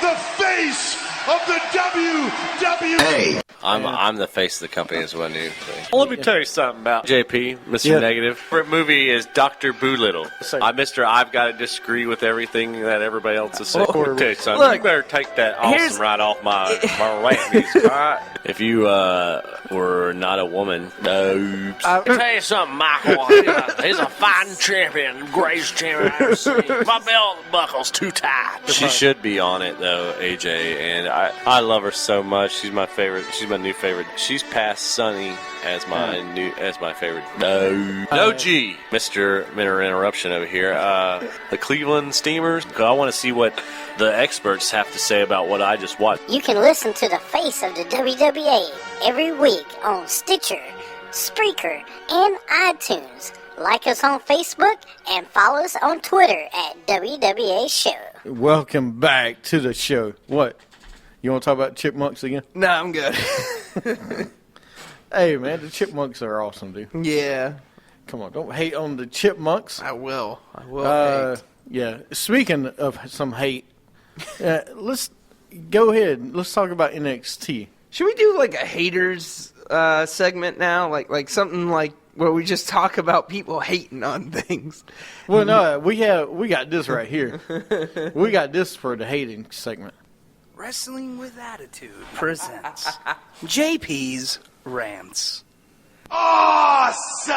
the face of the WWE. Hey. I'm the face of the company as well, new. Let me tell you something about JP, Mr. Negative. Favorite movie is Dr. Boolittle. I've got to disagree with everything that everybody else is saying. Let me tell you something. Look, you better take that awesome right off my rant music. All right? If you were not a woman, oops. I'll tell you something, Michael. He's a fine champion, greatest champion I've ever seen. My belt buckle's too tight. She should be on it though, AJ, and I love her so much. She's my favorite. She's my new favorite. She's past Sunny as my favorite. No G, Mr. Minor Interruption over here. The Cleveland Steamers. I want to see what the experts have to say about what I just watched. You can listen to the face of the WWA every week on Stitcher, Spreaker, and iTunes. Like us on Facebook and follow us on Twitter at WWA Show. Welcome back to the show. What? You want to talk about chipmunks again? No, I'm good. Hey, man, the chipmunks are awesome, dude. Yeah. Come on, don't hate on the chipmunks. I will hate. Yeah, speaking of some hate, let's go ahead. Let's talk about NXT. Should we do like a haters segment now? Like something like where we just talk about people hating on things? Well, no, we got this right here. We got this for the hating segment. Wrestling with Attitude presents JP's Rants. Awesome!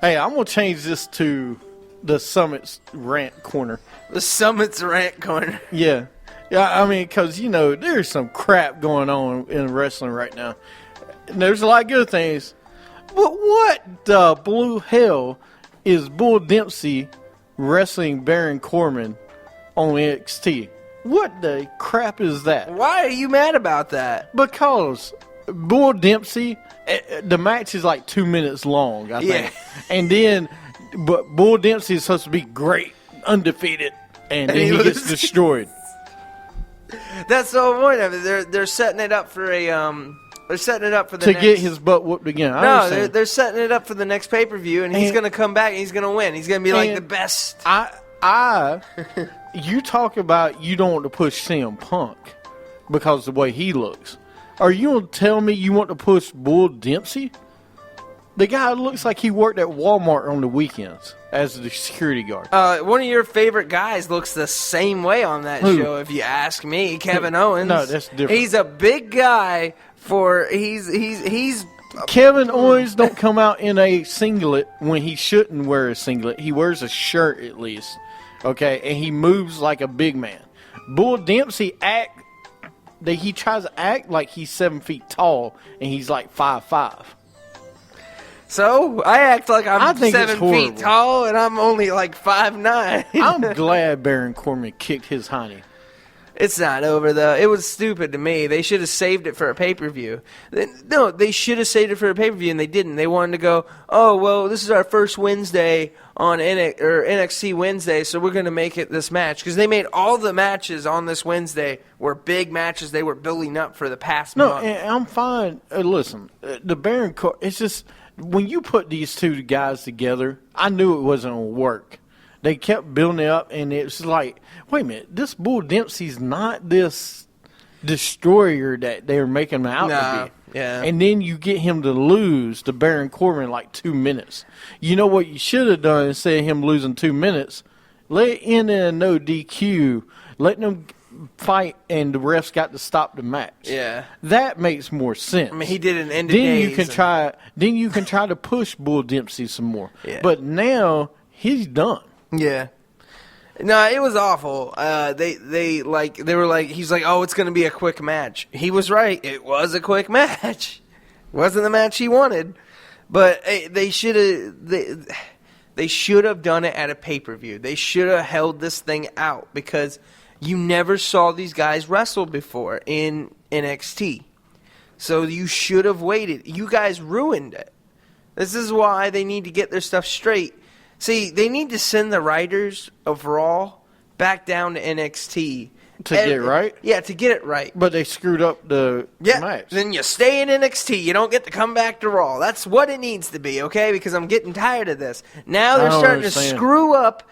Hey, I'm going to change this to the Summit's Rant Corner. The Summit's Rant Corner. Yeah. Yeah, I mean, because, there's some crap going on in wrestling right now. And there's a lot of good things. But what the blue hell is Bull Dempsey wrestling Baron Corbin on NXT? What the crap is that? Why are you mad about that? Because Bull Dempsey, the match is like 2 minutes long, I think. And then, but Bull Dempsey is supposed to be great, undefeated, and then he gets destroyed. That's the whole point of it. They're setting it up for a They're setting it up for the to next... get his butt whooped again. They're setting it up for the next pay-per-view, and he's going to come back and he's going to win. He's going to be like the best. You talk about you don't want to push CM Punk because of the way he looks. Are you going to tell me you want to push Bull Dempsey? The guy looks like he worked at Walmart on the weekends as the security guard. One of your favorite guys looks the same way on that show, if you ask me. Kevin Owens. No, that's different. He's a big guy he's Kevin Owens don't come out in a singlet when he shouldn't wear a singlet. He wears a shirt at least. Okay, and he moves like a big man. Bull Dempsey he tries to act like he's 7 feet tall and he's like 5'5". So I act like I'm 7 feet tall and I'm only like 5'9". I'm glad Baron Corbin kicked his honey. It's not over, though. It was stupid to me. They should have saved it for a pay-per-view. No, they should have saved it for a pay-per-view, and they didn't. They wanted to go, oh, well, this is our first Wednesday on NXT Wednesday, so we're going to make it this match. Because they made all the matches on this Wednesday were big matches they were building up for the past month. No, I'm fine. Listen, the Baron Corbin, it's just, when you put these two guys together, I knew it wasn't going to work. They kept building it up, and it's like, wait a minute, this Bull Dempsey's not this destroyer that they were making him out to be. Yeah. And then you get him to lose to Baron Corbin in like 2 minutes. You know what you should have done instead of him losing 2 minutes? Let it end in a no DQ. Let them fight, and the refs got to stop the match. Yeah. That makes more sense. I mean, he did an end of then days. Then you can try to push Bull Dempsey some more. Yeah. But now he's done. Yeah. No, it was awful. They were like, he's like, oh, it's going to be a quick match. He was right. It was a quick match. It wasn't the match he wanted. But they should have done it at a pay-per-view. They should have held this thing out because you never saw these guys wrestle before in NXT. So you should have waited. You guys ruined it. This is why they need to get their stuff straight. See, they need to send the writers of Raw back down to NXT. To get it right? Yeah, to get it right. But they screwed up the match. Then you stay in NXT. You don't get to come back to Raw. That's what it needs to be, okay? Because I'm getting tired of this. Now they're starting to screw up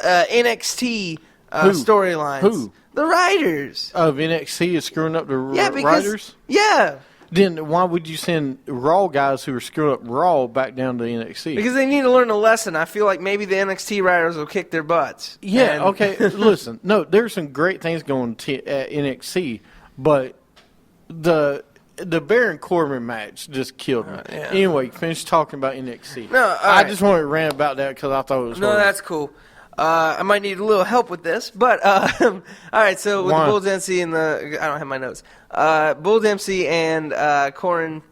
NXT storylines. Who? The writers. Of NXT is screwing up the Because, writers? Yeah. Then why would you send Raw guys who are screwing up Raw back down to NXT? Because they need to learn a lesson. I feel like maybe the NXT writers will kick their butts. Yeah, And- okay. Listen, no, there's some great things going at NXT, but the Baron Corbin match just killed me. Yeah. Anyway, finish talking about NXT. No, all I right. just wanted to rant about that because I thought it was No, horrible. that's cool. I might need a little help with this, but all right. So with Why? the Bull Dempsey and I don't have my notes. Bull Dempsey and Corin,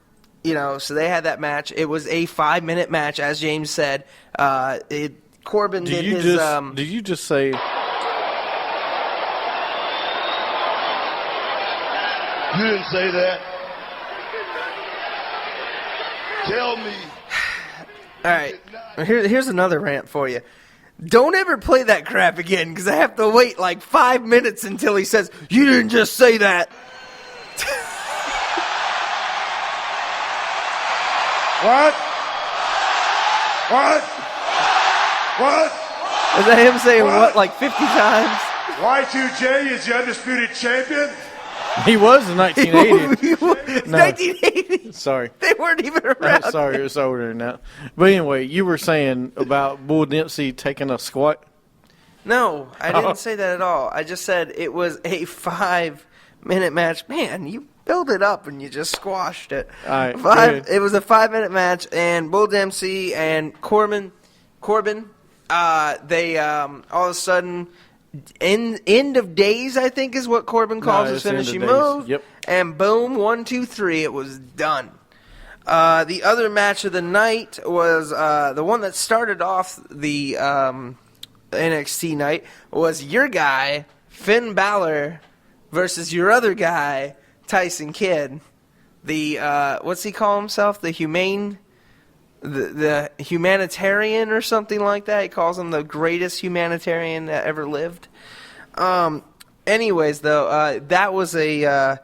so they had that match. It was a 5-minute match, as James said. Corbin Did did you his. did you just say? You didn't say that. Tell me. All right. Here's another rant for you. Don't ever play that crap again, because I have to wait like 5 minutes until he says, "You didn't just say that." What? What? What? Is that him saying What? what like 50 times? Y2J is the undisputed champion? He was in 1980. No. 1980. Sorry. They weren't even around. Sorry, it's older than that. But anyway, you were saying about Bull Dempsey taking a squat. No, I didn't say that at all. I just said it was a 5-minute match. Man, you build it up and you just squashed it. All right, go ahead. It was a 5-minute match, and Bull Dempsey and Corbin, they all of a sudden, end of days, I think is what Corbin calls his it's end of finishing days. move. Yep. And boom, 1, 2, 3, it was done. The other match of the night was the one that started off the NXT night was your guy, Finn Balor, versus your other guy, Tyson Kidd. The what's he call himself? The humanitarian or something like that. He calls him the greatest humanitarian that ever lived. Anyways, though, that was a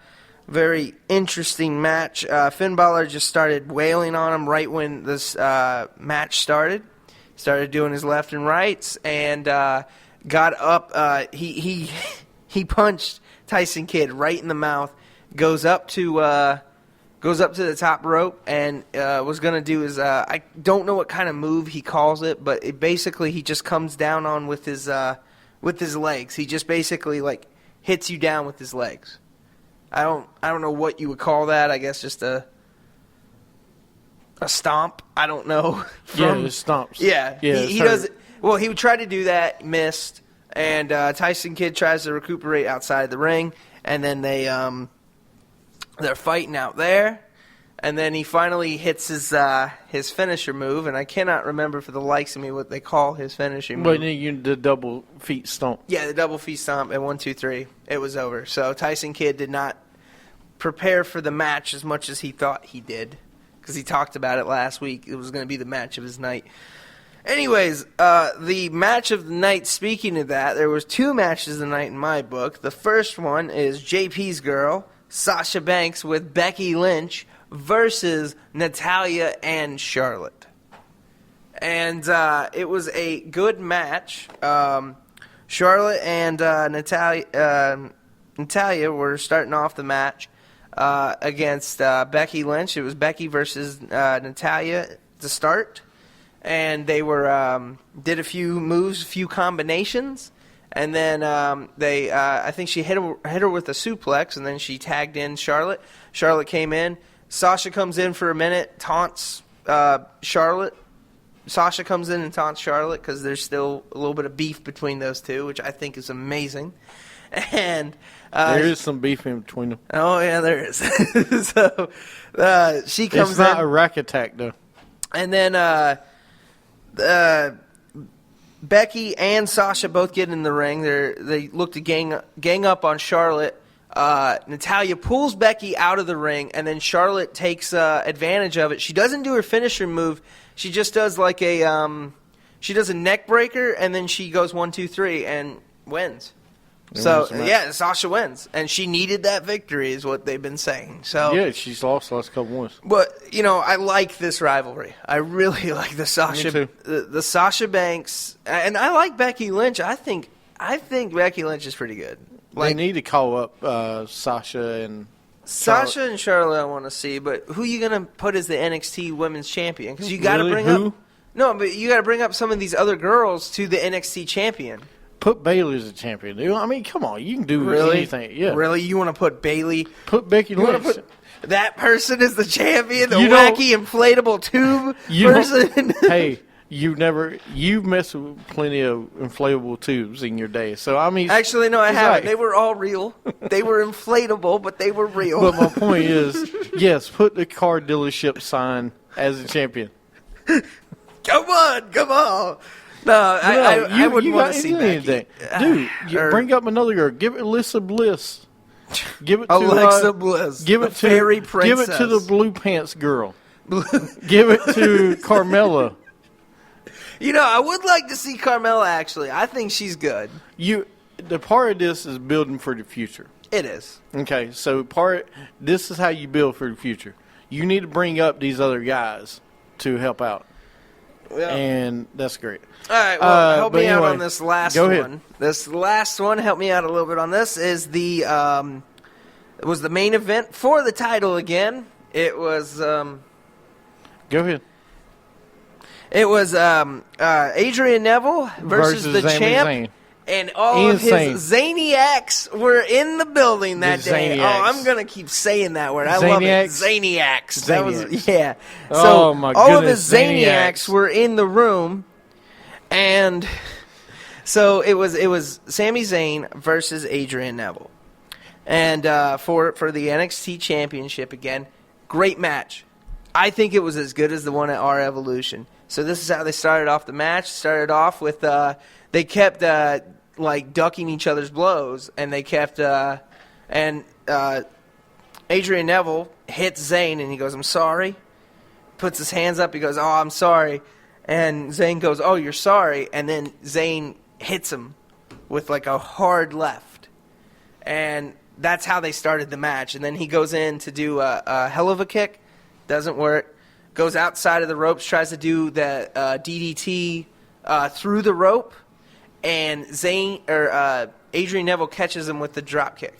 very interesting match. Finn Balor just started wailing on him right when this match started. Started doing his left and rights and got up. He punched Tyson Kidd right in the mouth. Goes up to the top rope and was going to do his I don't know what kind of move he calls it, but basically he just comes down on with his legs. He just basically like hits you down with his legs. I don't know what you would call that. I guess just a stomp. I don't know. Yeah, it stomps. Yeah, it's he hurt. does. Well, he would try to do that, missed, and Tyson Kidd tries to recuperate outside the ring, and then they're fighting out there, and then he finally hits his finisher move, and I cannot remember for the likes of me what they call his finishing But move. then the double feet stomp. Yeah, the double feet stomp at 1, 2, 3. It was over. So Tyson Kidd did not prepare for the match as much as he thought he did, because he talked about it last week. It was going to be the match of his night. Anyways, the match of the night, speaking of that, there was 2 matches of the night in my book. The first one is JP's girl, Sasha Banks, with Becky Lynch versus Natalya and Charlotte. And it was a good match. Charlotte and Natalya were starting off the match against Becky Lynch. It was Becky versus Natalya to start. And they were did a few moves, a few combinations, and then I think she hit her with a suplex, and then she tagged in Charlotte. Charlotte came in. Sasha comes in for a minute, taunts Charlotte. Sasha comes in and taunts Charlotte because there's still a little bit of beef between those two, which I think is amazing. And There is some beef in between them. oh yeah, there is. So she comes It's not in, a rack attack though. and then Becky and Sasha both get in the ring. They look to gang up on Charlotte. Natalya pulls Becky out of the ring, and then Charlotte takes advantage of it. She doesn't do her finisher move. She just does like she does a neck breaker, and then she goes 1, 2, 3 and wins. So yeah, Sasha wins, and she needed that victory, is what they've been saying. So Yeah, she's lost the last couple ones. but I like this rivalry. I really like the Sasha, too. the Sasha Banks, and I like Becky Lynch. I think I think Becky Lynch is pretty good. They need to call up Sasha and Sasha and Charlotte I want to see, but who you going to put as the NXT Women's Champion? Because you got to bring up... No, but you got to bring up some of these other girls to the NXT Champion. Put Bayley as a champion, dude. I mean, come on. You can do anything. Yeah. Really? You want to put Bayley? Put Becky Lynch. Put that person as the champion? The wacky inflatable tube person? Hey, you've messed with plenty of inflatable tubes in your day. So, I mean. Actually, no, I haven't. They were all real. They were inflatable, but they were real. But my point is, yes, put the car dealership sign as a champion. Come on. No, I wouldn't want to see Becky. Dude, bring up another girl. Give it Alyssa Bliss. Give it to Alexa Bliss. Give it to Fairy Princess. Give it to the blue pants girl. Give it to Carmella. I would like to see Carmella, actually. I think she's good. The part of this is building for the future. It is. Okay, so this is how you build for the future. You need to bring up these other guys to help out. Yeah. And that's great. All right, well, help me out on this last one. Ahead. This last one, help me out a little bit on this, is it was the main event for the title again. It was... Go ahead. It was Adrian Neville versus the champ. Zayn. And all of his Zaniacs were in the building that day. Zaniacs. Oh, I'm going to keep saying that word. I love it. Zaniacs. That was, yeah. So oh, my goodness. All of his Zaniacs were in the room. And so it was Sami Zayn versus Adrian Neville. And for the NXT Championship again, great match. I think it was as good as the one at our Evolution. So this is how they started off the match. Started off with they kept ducking each other's blows, and they kept Adrian Neville hits Zayn, and he goes, "I'm sorry." Puts his hands up. He goes, "Oh, I'm sorry." And Zayn goes, "Oh, you're sorry." And then Zayn hits him with a hard left, and that's how they started the match. And then he goes in to do a hell of a kick, doesn't work. Goes outside of the ropes, tries to do the DDT through the rope, and Adrian Neville catches him with the drop kick,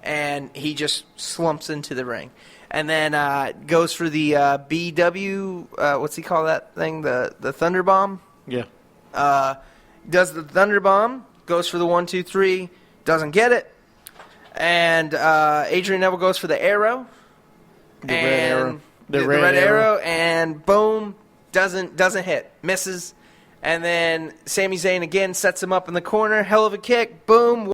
and he just slumps into the ring, and then goes for the BW. What's he call that thing? The Thunder Bomb. Yeah. Does the Thunder Bomb? Goes for the 1, 2, 3. Doesn't get it, and Adrian Neville goes for the arrow. The red arrow. The red arrow, and boom, doesn't hit, misses, and then Sami Zayn again sets him up in the corner, hell of a kick, boom.